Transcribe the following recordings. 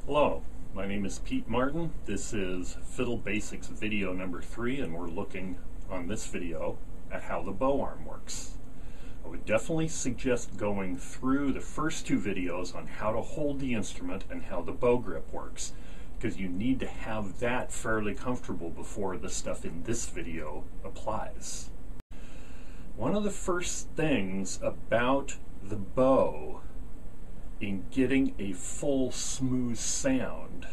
Hello, my name is Pete Martin. This is Fiddle Basics video number 3, and we're looking on this video at how the bow arm works. I would definitely suggest going through the first two videos on how to hold the instrument and how the bow grip works, because you need to have that fairly comfortable before the stuff in this video applies. One of the first things about the bow in getting a full smooth sound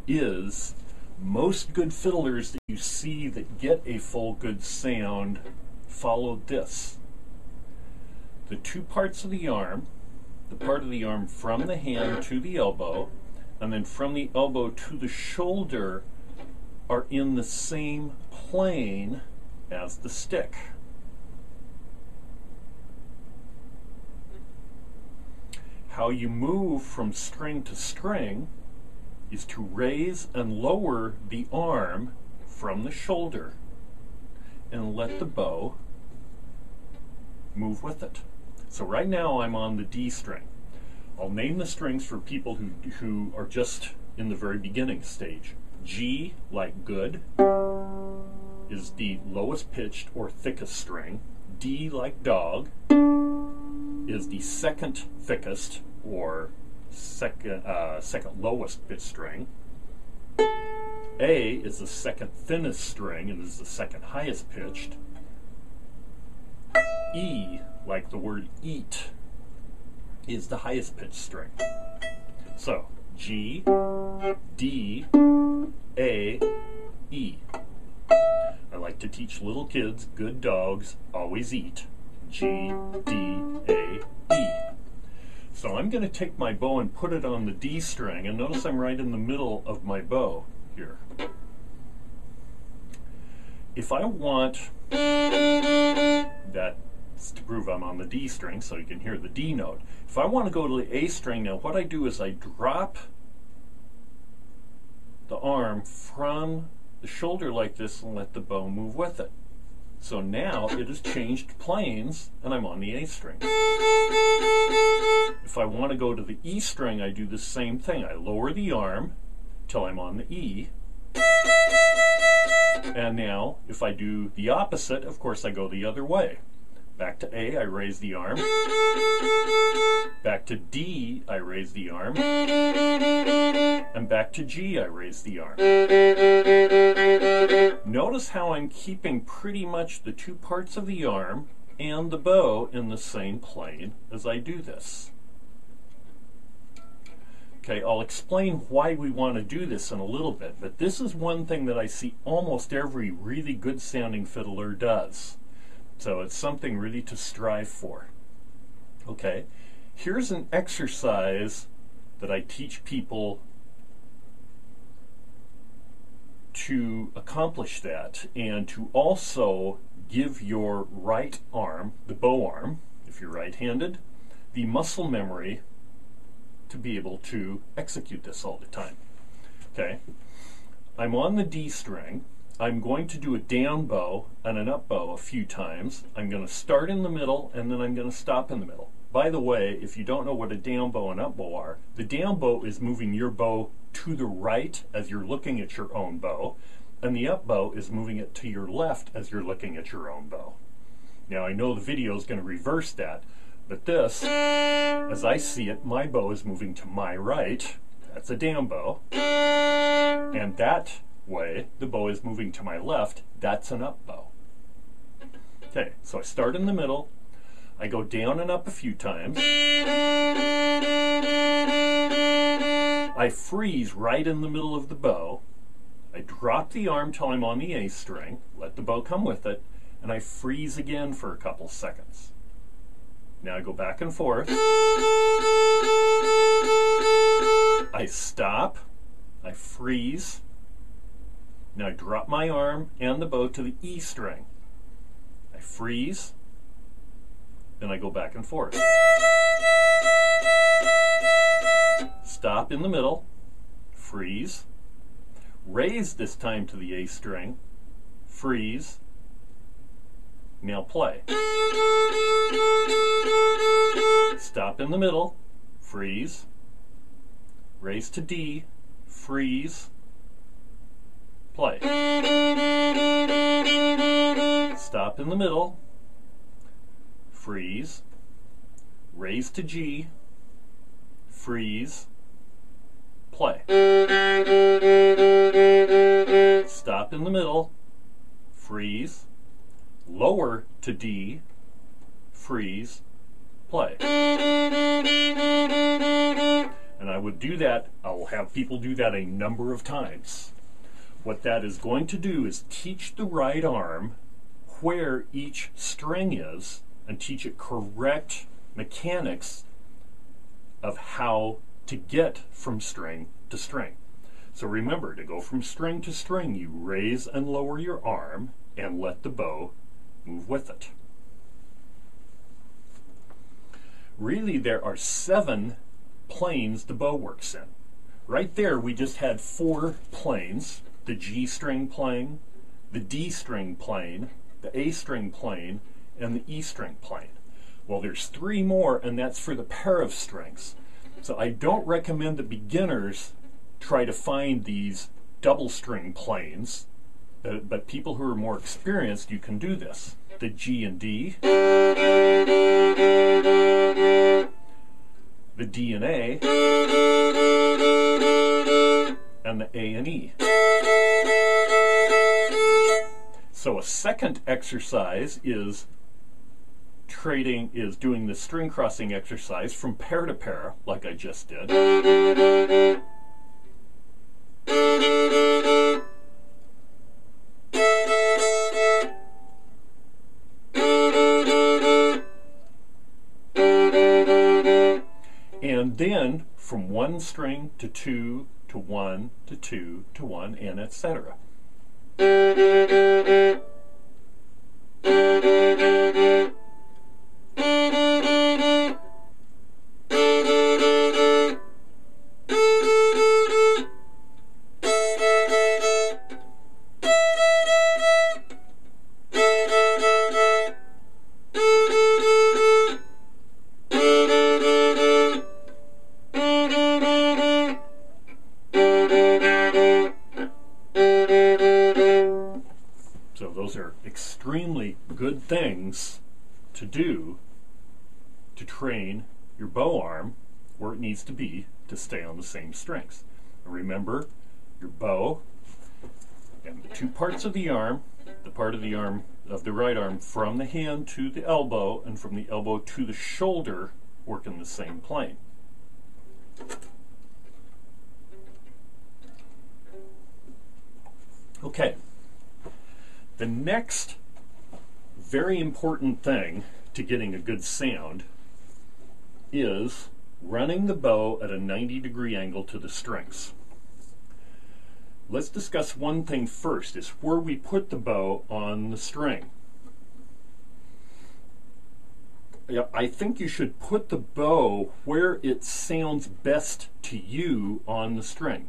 is most good fiddlers that you see that get a full good sound follow this. The two parts of the arm, the part of the arm from the hand to the elbow, and then from the elbow to the shoulder, are in the same plane as the stick. How you move from string to string is to raise and lower the arm from the shoulder and let the bow move with it. So right now I'm on the D string. I'll name the strings for people who are just in the very beginning stage. G, like good, is the lowest pitched or thickest string. D, like dog, is the second thickest or second lowest pitch string. A is the second thinnest string and is the second highest pitched. E, like the word eat, is the highest pitched string. So G, D, A, E. I like to teach little kids good dogs always eat. G, D, A, E. So I'm going to take my bow and put it on the D string, and notice I'm right in the middle of my bow here. If I want, that's to prove I'm on the D string so you can hear the D note. If I want to go to the A string now, what I do is I drop the arm from the shoulder like this and let the bow move with it. So now it has changed planes and I'm on the A string. If I want to go to the E string, I do the same thing. I lower the arm till I'm on the E. And now if I do the opposite, of course I go the other way. Back to A, I raise the arm. Back to D, I raise the arm. And back to G, I raise the arm. Notice how I'm keeping pretty much the two parts of the arm and the bow in the same plane as I do this. Okay, I'll explain why we want to do this in a little bit, but this is one thing that I see almost every really good sounding fiddler does. So it's something really to strive for. Okay, here's an exercise that I teach people to accomplish that, and to also give your right arm, the bow arm, if you're right-handed, the muscle memory to be able to execute this all the time. Okay, I'm on the D string. I'm going to do a down bow and an up bow a few times. I'm going to start in the middle and then I'm going to stop in the middle. By the way, if you don't know what a down bow and up bow are, the down bow is moving your bow to the right as you're looking at your own bow, and the up bow is moving it to your left as you're looking at your own bow. Now I know the video is going to reverse that, but this, as I see it, my bow is moving to my right. That's a down bow. And that way, the bow is moving to my left. That's an up bow. Okay, so I start in the middle. I go down and up a few times. I freeze right in the middle of the bow. I drop the arm till I'm on the A string, let the bow come with it, and I freeze again for a couple seconds. Now I go back and forth. I stop. I freeze. Now I drop my arm and the bow to the E string. I freeze. Then I go back and forth. Stop in the middle. Freeze. Raise this time to the A string. Freeze. Now play. Stop in the middle, freeze, raise to D, freeze, play. Stop in the middle, freeze, raise to G, freeze, play. Stop in the middle, freeze, lower to D, freeze, play. And I would do that, I'll have people do that a number of times. What that is going to do is teach the right arm where each string is and teach it correct mechanics of how to get from string to string. So remember, to go from string to string, you raise and lower your arm and let the bow move with it. Really, there are 7 planes the bow works in. Right there, we just had 4 planes: the G string plane, the D string plane, the A string plane, and the E string plane. Well, there's 3 more, and that's for the pair of strings. So I don't recommend that beginners try to find these double string planes, but people who are more experienced, you can do this. The G and D, the D and A, and the A and E. So a second exercise is doing the string crossing exercise from pair to pair, like I just did. And then from 1 string to 2 to 1 to 2 to 1, and etc. So those are extremely good things to do to train your bow arm where it needs to be to stay on the same strings. And remember, your bow and the 2 parts of the arm, the part of the arm of the right arm from the hand to the elbow and from the elbow to the shoulder, work in the same plane. Okay. The next very important thing to getting a good sound is running the bow at a 90-degree angle to the strings. Let's discuss one thing first, is where we put the bow on the string. I think you should put the bow where it sounds best to you on the string.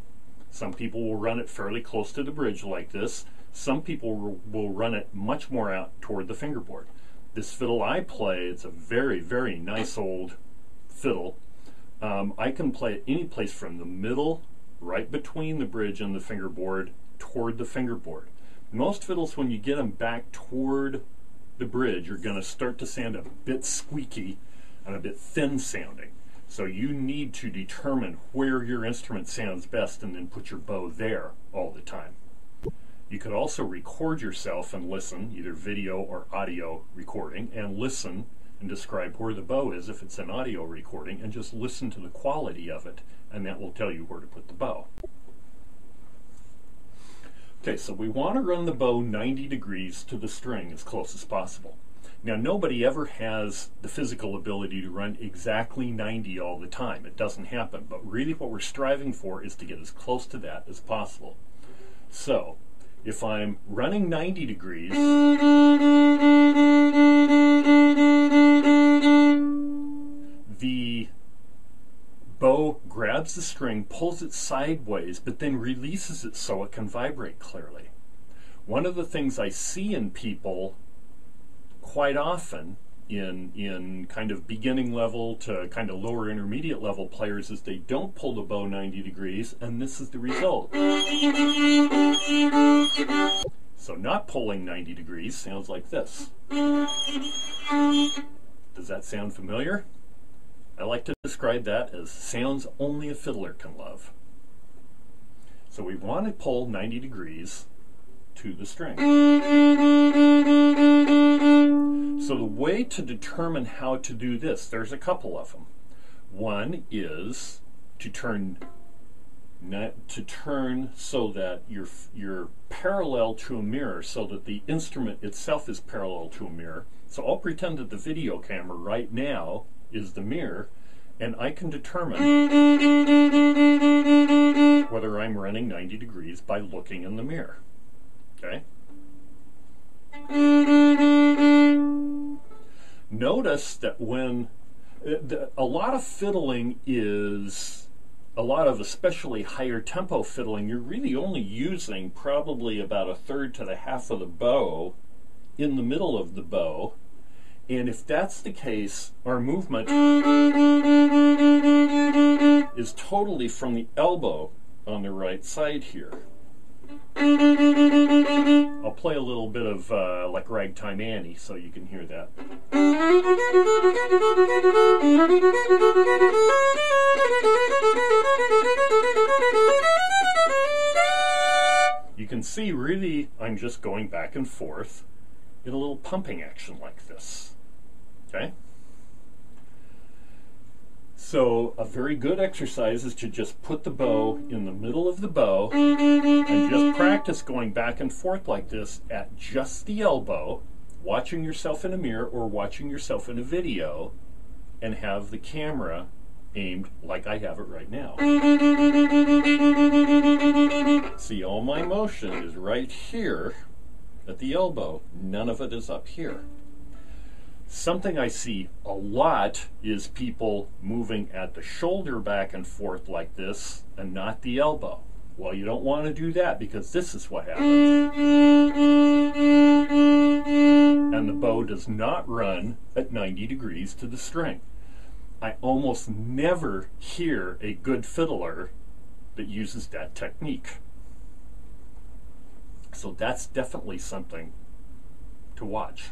Some people will run it fairly close to the bridge like this. Some people will run it much more out toward the fingerboard. This fiddle I play, it's a very, very nice old fiddle. I can play it any place from the middle, right between the bridge and the fingerboard, toward the fingerboard. Most fiddles, when you get them back toward the bridge, are going to start to sound a bit squeaky and a bit thin sounding. So you need to determine where your instrument sounds best and then put your bow there all the time. You could also record yourself and listen, either video or audio recording, and listen and describe where the bow is if it's an audio recording, and just listen to the quality of it, and that will tell you where to put the bow. Okay, so we want to run the bow 90 degrees to the string as close as possible. Now, nobody ever has the physical ability to run exactly 90 all the time. It doesn't happen, but really what we're striving for is to get as close to that as possible. So, if I'm running 90 degrees, the bow grabs the string, pulls it sideways, but then releases it so it can vibrate clearly. One of the things I see in people quite often in kind of beginning level to kind of lower intermediate level players is they don't pull the bow 90 degrees, and this is the result. So not pulling 90 degrees sounds like this. Does that sound familiar? I like to describe that as sounds only a fiddler can love. So we want to pull 90 degrees to the string. So the way to determine how to do this, there's a couple of them. One is to turn so that you're parallel to a mirror, so that the instrument itself is parallel to a mirror. So I'll pretend that the video camera right now is the mirror, and I can determine whether I'm running 90 degrees by looking in the mirror. Okay? Notice that when a lot of fiddling is, a lot of especially higher tempo fiddling, you're really only using probably about a third to the half of the bow in the middle of the bow. And if that's the case, our movement is totally from the elbow on the right side here. I'll play a little bit of like Ragtime Annie so you can hear that. You can see really I'm just going back and forth in a little pumping action like this. Okay? So a very good exercise is to just put the bow in the middle of the bow and just practice going back and forth like this at just the elbow, watching yourself in a mirror or watching yourself in a video, and have the camera aimed like I have it right now. See, all my motion is right here at the elbow. None of it is up here. Something I see a lot is people moving at the shoulder back and forth like this and not the elbow. Well, you don't want to do that because this is what happens. And the bow does not run at 90 degrees to the string. I almost never hear a good fiddler that uses that technique. So that's definitely something to watch.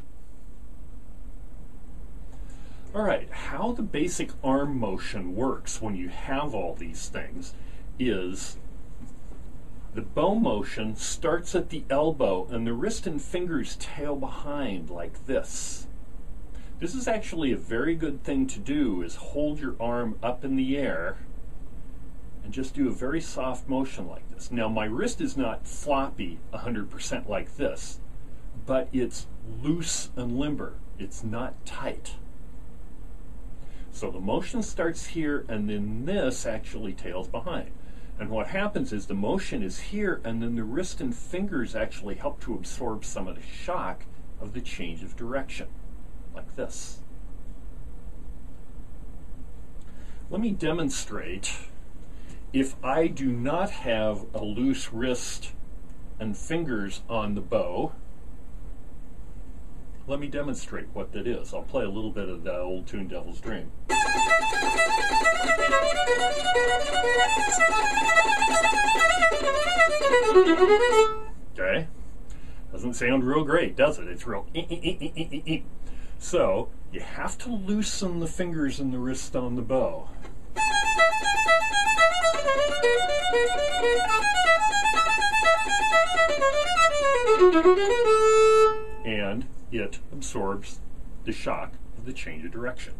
All right, how the basic arm motion works when you have all these things is the bow motion starts at the elbow and the wrist and fingers tail behind like this. This is actually a very good thing to do, is hold your arm up in the air and just do a very soft motion like this. Now my wrist is not floppy 100% like this, but it's loose and limber. It's not tight. So the motion starts here, and then this actually tails behind. And what happens is the motion is here, and then the wrist and fingers actually help to absorb some of the shock of the change of direction, like this. Let me demonstrate. If I do not have a loose wrist and fingers on the bow, let me demonstrate what that is. I'll play a little bit of that old tune, Devil's Dream. Okay? Doesn't sound real great, does it? It's real. So, you have to loosen the fingers and the wrist on the bow. And it absorbs the shock of the change of direction.